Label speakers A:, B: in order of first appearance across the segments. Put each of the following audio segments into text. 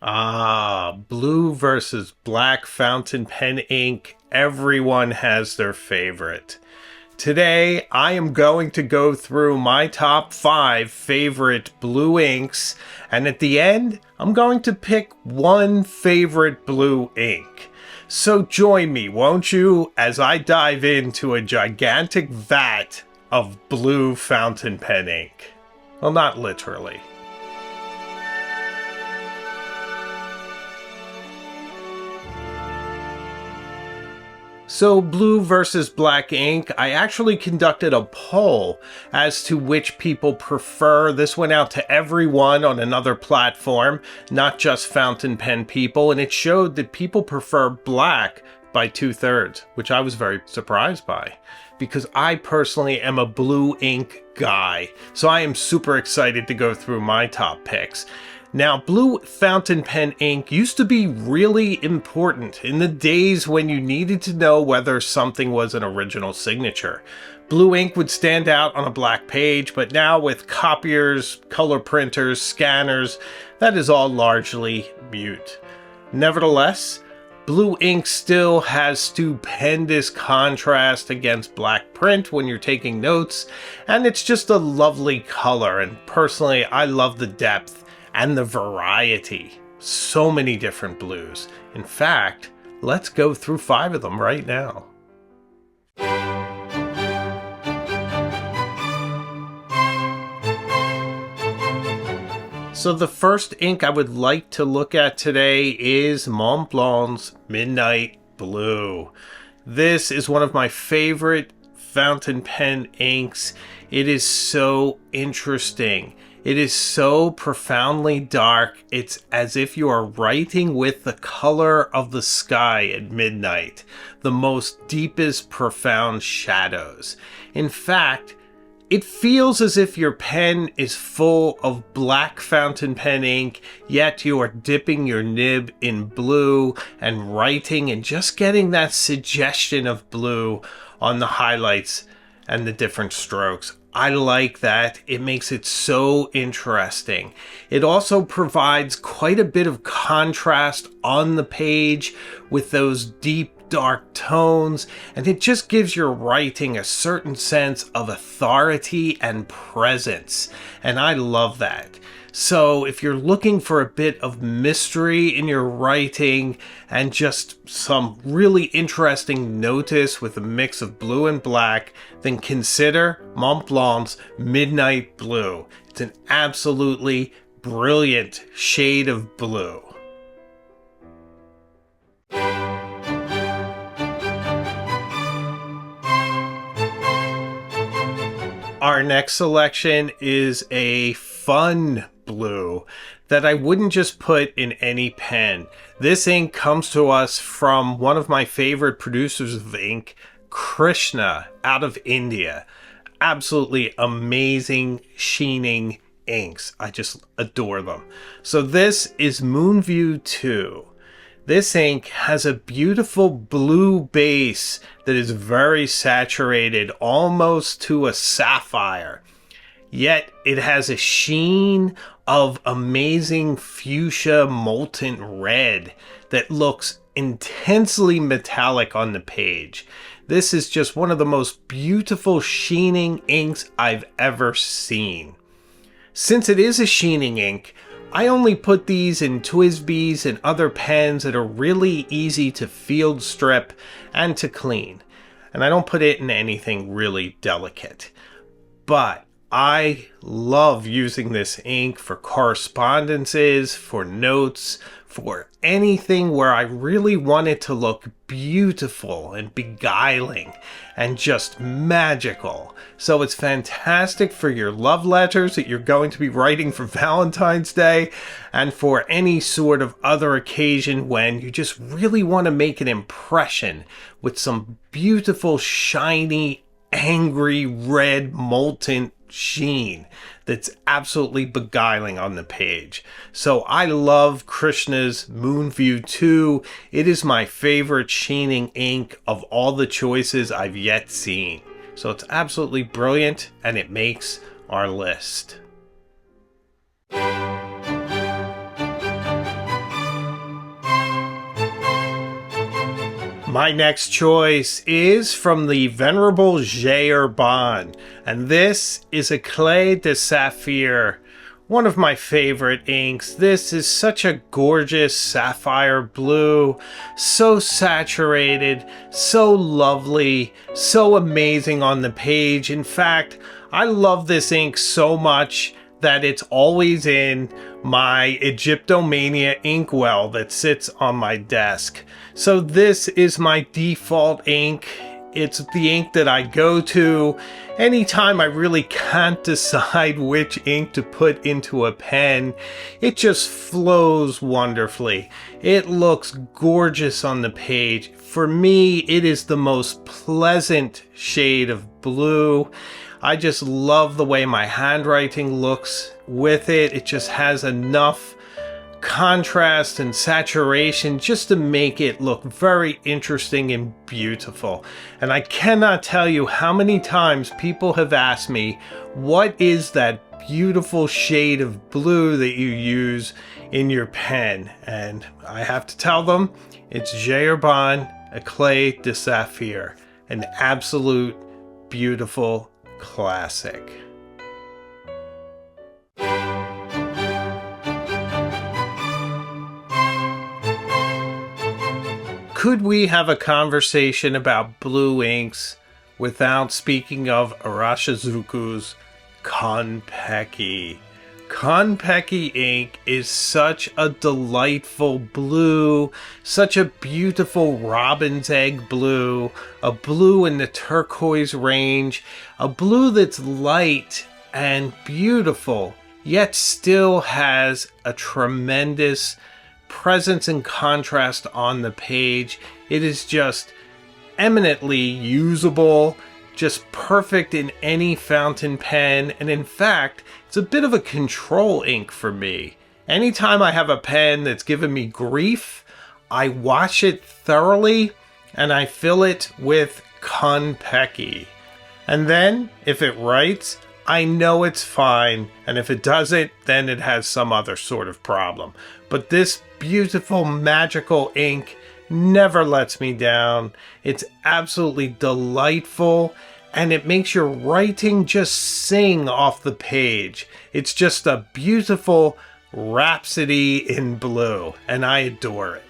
A: Ah, blue versus black fountain pen ink. Everyone has their favorite. Today, I am going to go through my top 5 favorite blue inks, and at the end, I'm going to pick one favorite blue ink. So join me, won't you, as I dive into a gigantic vat of blue fountain pen ink. Well, not literally. So blue versus black ink, I actually conducted a poll as to which people prefer. This went out to everyone on another platform, not just fountain pen people, and it showed that people prefer black by 2/3, which I was very surprised by, because I personally am a blue ink guy. So I am super excited to go through my top picks. Now, blue fountain pen ink used to be really important in the days when you needed to know whether something was an original signature. Blue ink would stand out on a black page, but now with copiers, color printers, scanners, that is all largely mute. Nevertheless, blue ink still has stupendous contrast against black print when you're taking notes, and it's just a lovely color, and personally, I love the depth and the variety. So many different blues. In fact, let's go through 5 of them right now. So the first ink I would like to look at today is Mblon's Midnight Blue. This is one of my favorite fountain pen inks. It is so interesting. It is so profoundly dark. It's as if you are writing with the color of the sky at midnight, the most deepest profound shadows. In fact, it feels as if your pen is full of black fountain pen ink, yet you are dipping your nib in blue and writing and just getting that suggestion of blue on the highlights and the different strokes. I like that. It makes it so interesting. It also provides quite a bit of contrast on the page with those deep, dark tones, and it just gives your writing a certain sense of authority and presence, and I love that. So if you're looking for a bit of mystery in your writing and just some really interesting notice with a mix of blue and black, then consider Mblon's Midnight Blue. It's an absolutely brilliant shade of blue. Our next selection is a fun blue that I wouldn't just put in any pen. This ink comes to us from one of my favorite producers of ink, Krishna, out of India. Absolutely amazing sheening inks. I just adore them. So this is Moonview 2. This ink has a beautiful blue base that is very saturated, almost to a sapphire. Yet it has a sheen of amazing fuchsia molten red that looks intensely metallic on the page. This is just one of the most beautiful sheening inks I've ever seen. Since it is a sheening ink, I only put these in TWSBIs and other pens that are really easy to field strip and to clean. And I don't put it in anything really delicate. But I love using this ink for correspondences, for notes, for anything where I really want it to look beautiful and beguiling and just magical. So it's fantastic for your love letters that you're going to be writing for Valentine's Day and for any sort of other occasion when you just really want to make an impression with some beautiful, shiny, angry, red, molten sheen that's absolutely beguiling on the page. So I love Krishna's Moonview 2. It is my favorite sheening ink of all the choices I've yet seen. So it's absolutely brilliant, and it makes our list. My next choice is from the venerable Jerbon, and this is a Clé de Safir, one of my favorite inks. This is such a gorgeous sapphire blue, so saturated, so lovely, so amazing on the page. In fact, I love this ink so much that it's always in my Egyptomania inkwell that sits on my desk. So this is my default ink. It's the ink that I go to anytime I really can't decide which ink to put into a pen. It just flows wonderfully. It looks gorgeous on the page. For me, it is the most pleasant shade of blue. I just love the way my handwriting looks with it. It just has enough contrast and saturation just to make it look very interesting and beautiful. And I cannot tell you how many times people have asked me, what is that beautiful shade of blue that you use in your pen? And I have to tell them, it's Jerbon Clé de Safir, an absolute beautiful classic. Could we have a conversation about blue inks without speaking of Arashizuku's kon-peki? Kon-peki ink is such a delightful blue, such a beautiful robin's egg blue, a blue in the turquoise range, a blue that's light and beautiful, yet still has a tremendous presence and contrast on the page. It is just eminently usable, just perfect in any fountain pen, and in fact, it's a bit of a control ink for me. Anytime I have a pen that's given me grief, I wash it thoroughly and I fill it with kon-peki. And then, if it writes, I know it's fine, and if it doesn't, then it has some other sort of problem. But this beautiful, magical ink never lets me down. It's absolutely delightful, and it makes your writing just sing off the page. It's just a beautiful rhapsody in blue, and I adore it.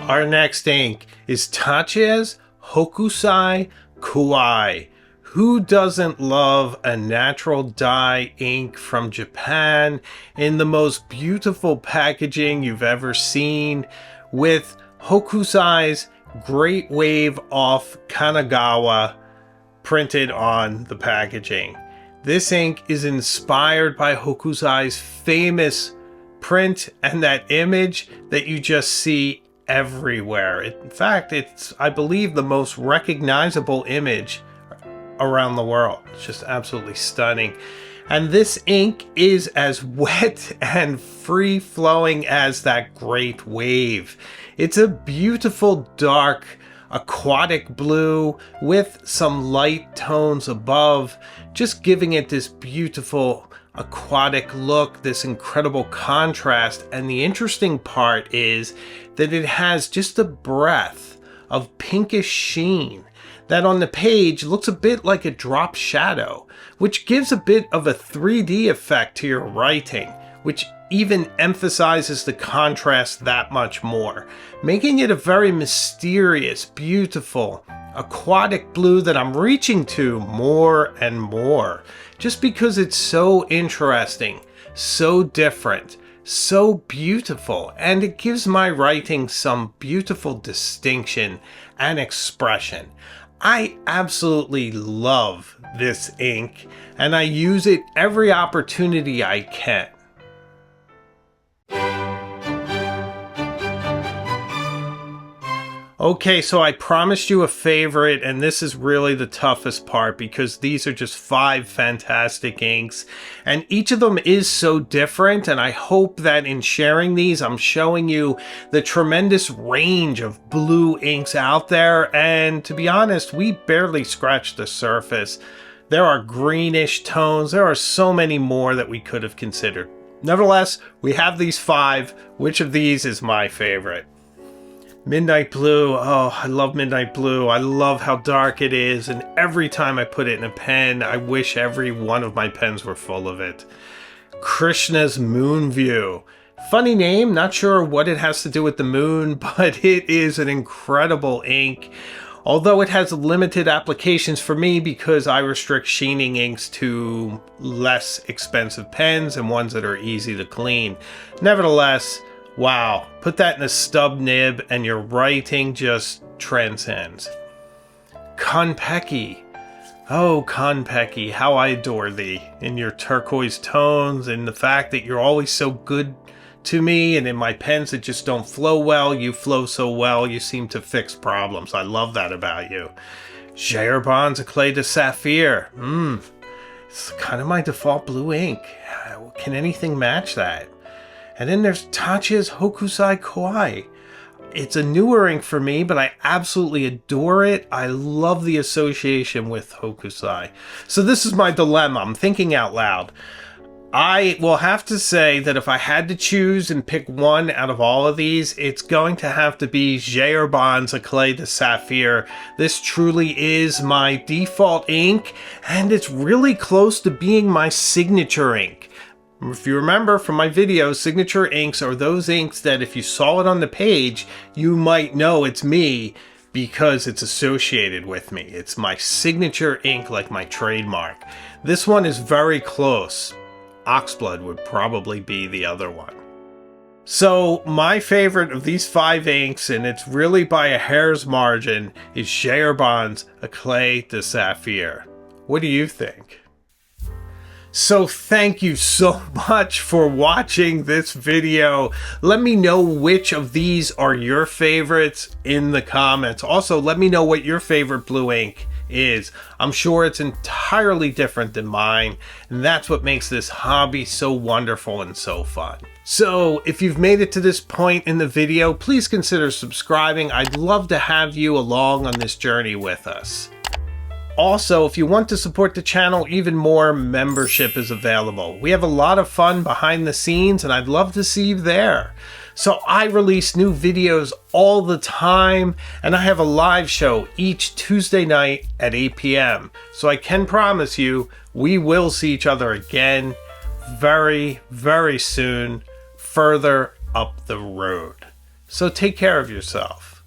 A: Our next ink is Tatsuya's Hokusai Kuai. Who doesn't love a natural dye ink from Japan in the most beautiful packaging you've ever seen, with Hokusai's Great Wave off Kanagawa printed on the packaging? This ink is inspired by Hokusai's famous print and that image that you just see everywhere. In fact, it's, I believe, the most recognizable image around the world. It's just absolutely stunning. And this ink is as wet and free-flowing as that great wave. It's a beautiful dark aquatic blue with some light tones above, just giving it this beautiful aquatic look, this incredible contrast. And the interesting part is that it has just a breath of pinkish sheen that on the page looks a bit like a drop shadow, which gives a bit of a 3D effect to your writing, which even emphasizes the contrast that much more, making it a very mysterious, beautiful, aquatic blue that I'm reaching to more and more, just because it's so interesting, so different, so beautiful, and it gives my writing some beautiful distinction and expression. I absolutely love this ink, and I use it every opportunity I can. Okay, so I promised you a favorite, and this is really the toughest part because these are just 5 fantastic inks, and each of them is so different, and I hope that in sharing these, I'm showing you the tremendous range of blue inks out there, and to be honest, we barely scratched the surface. There are greenish tones. There are so many more that we could have considered. Nevertheless, we have these 5. Which of these is my favorite? Midnight Blue. Oh, I love Midnight Blue. I love how dark it is, and every time I put it in a pen, I wish every one of my pens were full of it. Krishna's Moon View. Funny name, not sure what it has to do with the moon, but it is an incredible ink. Although it has limited applications for me because I restrict sheening inks to less expensive pens and ones that are easy to clean. Nevertheless, wow, put that in a stub nib and your writing just transcends. Kon-peki. Oh, kon-peki, how I adore thee in your turquoise tones and the fact that you're always so good to me, and in my pens that just don't flow well, you flow so well, you seem to fix problems. I love that about you. Jerbon's Eclat de Safir. It's kind of my default blue ink. Can anything match that? And then there's Tatcha's Hokusai Kawaii. It's a newer ink for me, but I absolutely adore it. I love the association with Hokusai. So this is my dilemma. I'm thinking out loud. I will have to say that if I had to choose and pick one out of all of these, it's going to have to be Jerbon's Eclat de Safir. This truly is my default ink, and it's really close to being my signature ink. If you remember from my videos, signature inks are those inks that if you saw it on the page, you might know it's me because it's associated with me. It's my signature ink, like my trademark. This one is very close. Oxblood would probably be the other one. So my favorite of these 5 inks, and it's really by a hair's margin, is Jerbon's Eclat de Safir. What do you think? So thank you so much for watching this video. Let me know which of these are your favorites in the comments. Also, let me know what your favorite blue ink is. I'm sure it's entirely different than mine, and that's what makes this hobby so wonderful and so fun. So if you've made it to this point in the video, please consider subscribing. I'd love to have you along on this journey with us. Also, if you want to support the channel even more, membership is available. We have a lot of fun behind the scenes, and I'd love to see you there. So I release new videos all the time, and I have a live show each Tuesday night at 8 p.m. So I can promise you we will see each other again very, very soon, further up the road. So take care of yourself.